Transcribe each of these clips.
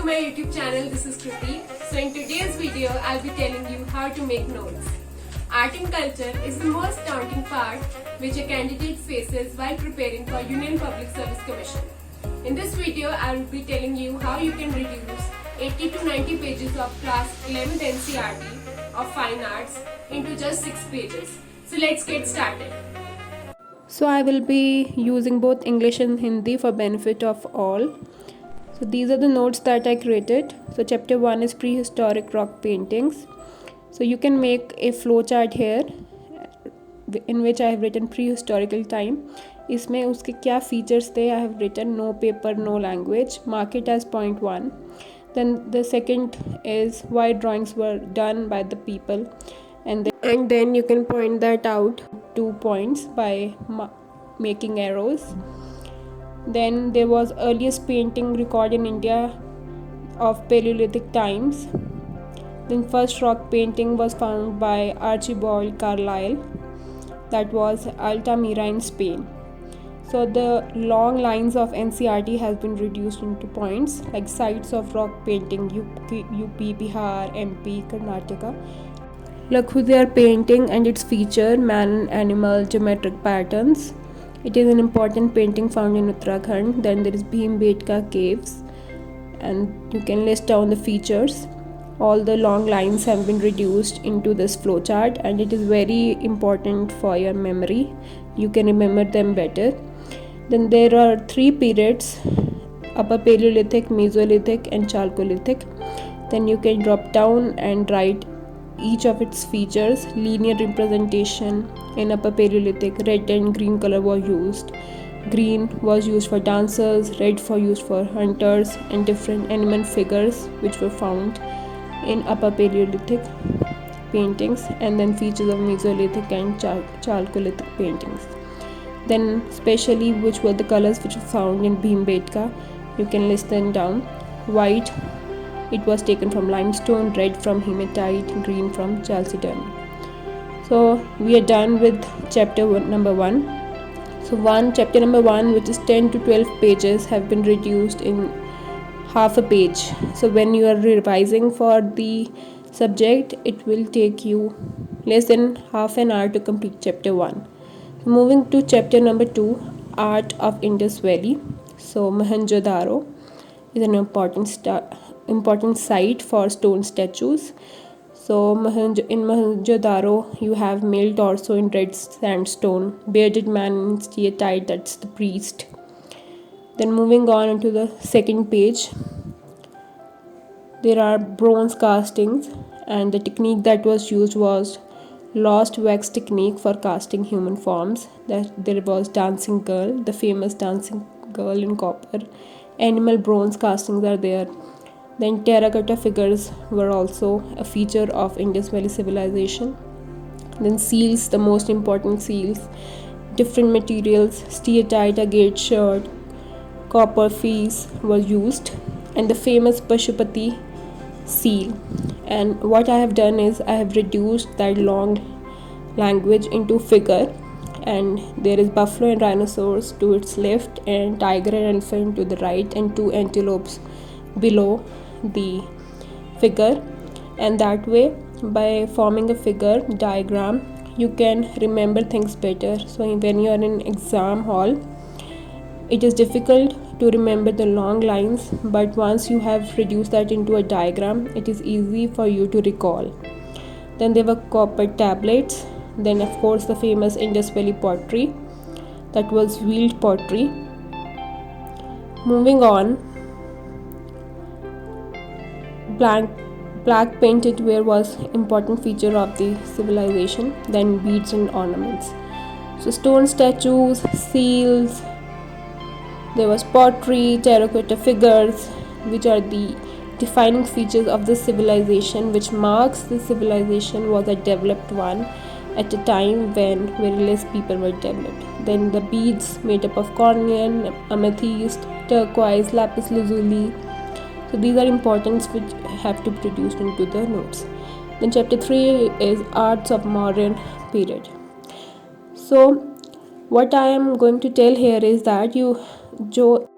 my YouTube channel. This is Kriti. So in today's video, I'll be telling you how to make notes. Art and culture is the most daunting part which a candidate faces while preparing for Union Public Service Commission. In this video, I'll be telling you how you can reduce 80 to 90 pages of class 11th NCERT of Fine Arts into just 6 pages. So let's get started. So I will be using both English and Hindi for benefit of all. So these are the notes that I created. So chapter 1 is prehistoric rock paintings. So you can make a flowchart here in which I have written prehistorical time. इसमें उसके क्या features थे I have written no paper, no language, mark it as point 1. Then the second is why drawings were done by the people, and then you can point that out 2 points by making arrows. Then there was earliest painting record in India of Paleolithic times. Then first rock painting was found by Archibald Carlyle, that was Altamira in Spain. So the long lines of NCERT has been reduced into points like sites of rock painting UP, Bihar, MP, Karnataka. Lakhudiyar painting and its feature man and animal geometric patterns. It is an important painting found in Uttarakhand. Then there is Bhimbetka caves, and you can list down the features. All the long lines have been reduced into this flowchart, and it is very important for your memory. You can remember them better. Then there are 3 periods: Upper Paleolithic, Mesolithic and Chalcolithic. Then you can drop down and write each of its features. Linear representation in Upper Paleolithic, red and green color were used. Green was used for dancers, red for used for hunters, and different animal figures which were found in Upper Paleolithic paintings, and then features of Mesolithic and Chalcolithic paintings. Then specially which were the colors which were found in Bhimbetka, you can list them down. White, it was taken from limestone, red from hematite, green from chalcedony. So we are done with chapter number 1. So chapter number 1, which is 10 to 12 pages, have been reduced in half a page. So when you are revising for the subject, it will take you less than half an hour to complete chapter 1. Moving to chapter number 2, Art of Indus Valley. So Mohenjo-daro is an important site for stone statues. So in Mohenjo-daro, you have male torso in red sandstone, bearded man in steatite, that's the priest. Then moving on to the second page, there are bronze castings, and the technique that was used was lost wax technique for casting human forms. That there was dancing girl, the famous dancing girl in copper. Animal bronze castings are there. Then terracotta figures were also a feature of Indus Valley civilization. Then seals, the most important seals, different materials, steatite, agate shirt, copper fees were used, and the famous Pashupati seal. And what I have done is I have reduced that long language into figure, and there is buffalo and rhinoceros to its left, and tiger and elephant to the right, and 2 antelopes below the figure. And that way, by forming a figure diagram, you can remember things better. So when you are in exam hall, it is difficult to remember the long lines, but once you have reduced that into a diagram, it is easy for you to recall. Then there were copper tablets. Then of course the famous Indus Valley pottery, that was wheeled pottery. Moving on, black painted ware was important feature of the civilization. Then beads and ornaments. So stone statues, seals, there was pottery, terracotta figures, which are the defining features of the civilization, which marks the civilization was a developed one at a time when very less people were developed. Then the beads made up of cornelian, amethyst, turquoise, lapis lazuli. So these are important which have to be produced into the notes. Then chapter 3 is Arts of Modern Period. So what I am going to tell here is that जो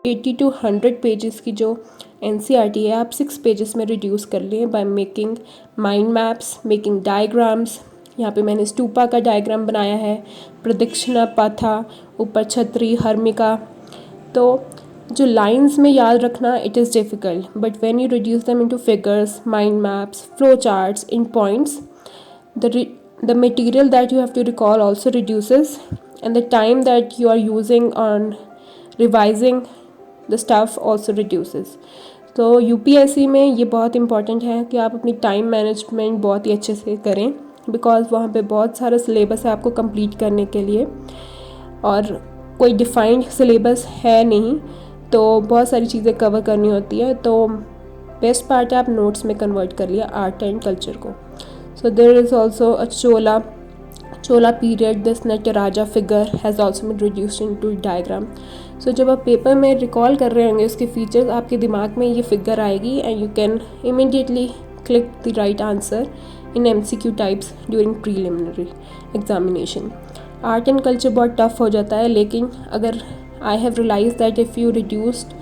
80 to 100 pages की जो NCERT है आप 6 pages में reduce कर लें by making mind maps, making diagrams. यहाँ पे मैंने स्तूपा का डायग्राम बनाया है, प्रदक्षिणा पथा, ऊपर छतरी, हर्मिका। तो जो लाइंस में याद रखना it is difficult, but when you reduce them into figures, mind maps, flow charts, in points, the material that you have to recall also reduces, and the time that you are using on revising the stuff also reduces. तो UPSC में ये बहुत important है कि आप अपनी time management बहुत ही अच्छे से करें, बिकॉज वहाँ पे बहुत सारा सिलेबस है आपको कंप्लीट करने के लिए, और कोई डिफाइंड सिलेबस है नहीं, तो बहुत सारी चीज़ें कवर करनी होती है। तो बेस्ट पार्ट है आप नोट्स में कन्वर्ट कर लिया आर्ट एंड कल्चर को। So there is also a Chola period. This Nataraja figure has also been reduced into diagram. So जब आप पेपर में रिकॉल कर रहे होंगे उसके फीचर्स, आपके दिमाग में ये फिगर आएगी and you can immediately click the right answer in MCQ types during preliminary examination. Art and culture बहुत टफ हो जाता है, लेकिन अगर I have realize that if you reduced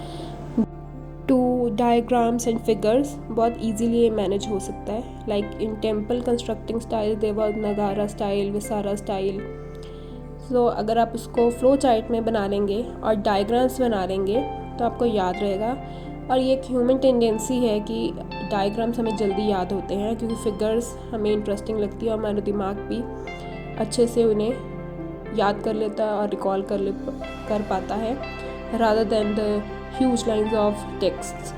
to diagrams and figures बहुत ईजीली ये manage हो सकता है। Like in temple constructing style there was Nagara style, Vesara style. So अगर आप उसको फ्लो चार्ट में बना लेंगे और डायग्राम्स बना लेंगे तो आपको याद रहेगा। और ये एक ह्यूमन टेंडेंसी है कि डायग्राम्स हमें जल्दी याद होते हैं, क्योंकि फिगर्स हमें इंटरेस्टिंग लगती है और हमारा दिमाग भी अच्छे से उन्हें याद कर लेता है और रिकॉल कर पाता है, rather than the huge lines of text.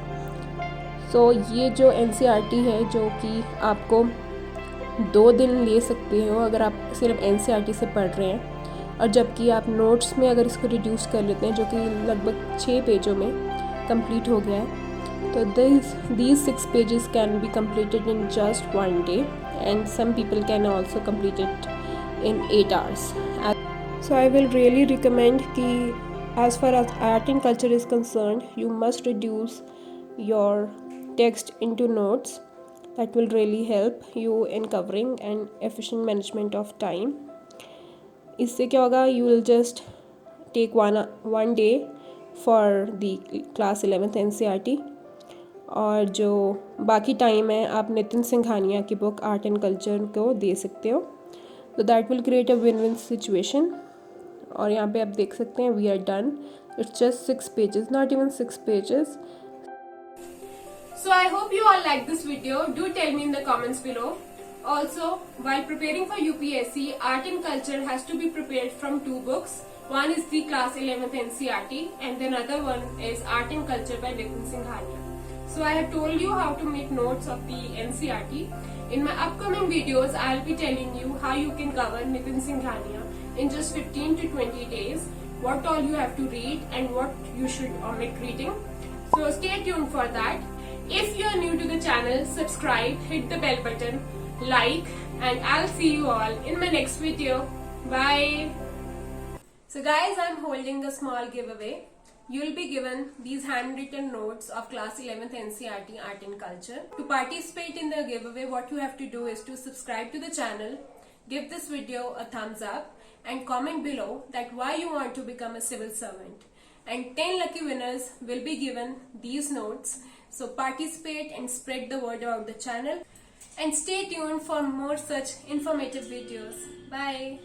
So ये जो NCERT है जो कि आपको 2 दिन ले सकते हो अगर आप सिर्फ NCERT से पढ़ रहे हैं, और जबकि आप नोट्स में अगर इसको रिड्यूस कर लेते हैं जो कि लगभग 6 पेजों में कंप्लीट हो गया है, तो these 6 pages can be completed in just 1 day, and some people can also complete it in 8 hours. So I will really recommend कि as far as art and culture is concerned, you must reduce your text into notes. That will really help you in covering and efficient management of time. इससे क्या होगा, you will just take one day for the class 11th NCERT, और जो बाकी time है आप नितिन सिंघानिया की book art and culture को दे सकते हो। तो that will create a win-win situation. और यहाँ पे आप देख सकते हैं we are done. It's just 6 pages, not even 6 pages. So I hope you all like this video. Do tell me in the comments below. Also, while preparing for UPSC, art and culture has to be prepared from 2 books. One is the class 11th NCERT and the other one is Art and Culture by Nitin Singhania. So I have told you how to make notes of the NCERT. In my upcoming videos, I'll be telling you how you can cover Nitin Singhania in just 15 to 20 days, what all you have to read and what you should omit reading. So stay tuned for that. If you are new to the channel, subscribe, hit the bell button, like, and I'll see you all in my next video. Bye. So guys, I'm holding a small giveaway. You'll be given these handwritten notes of class 11th NCERT Art and Culture. To participate in the giveaway, what you have to do is to subscribe to the channel, give this video a thumbs up, and comment below that why you want to become a civil servant. And 10 lucky winners will be given these notes. So participate and spread the word about the channel. And stay tuned for more such informative videos. Bye.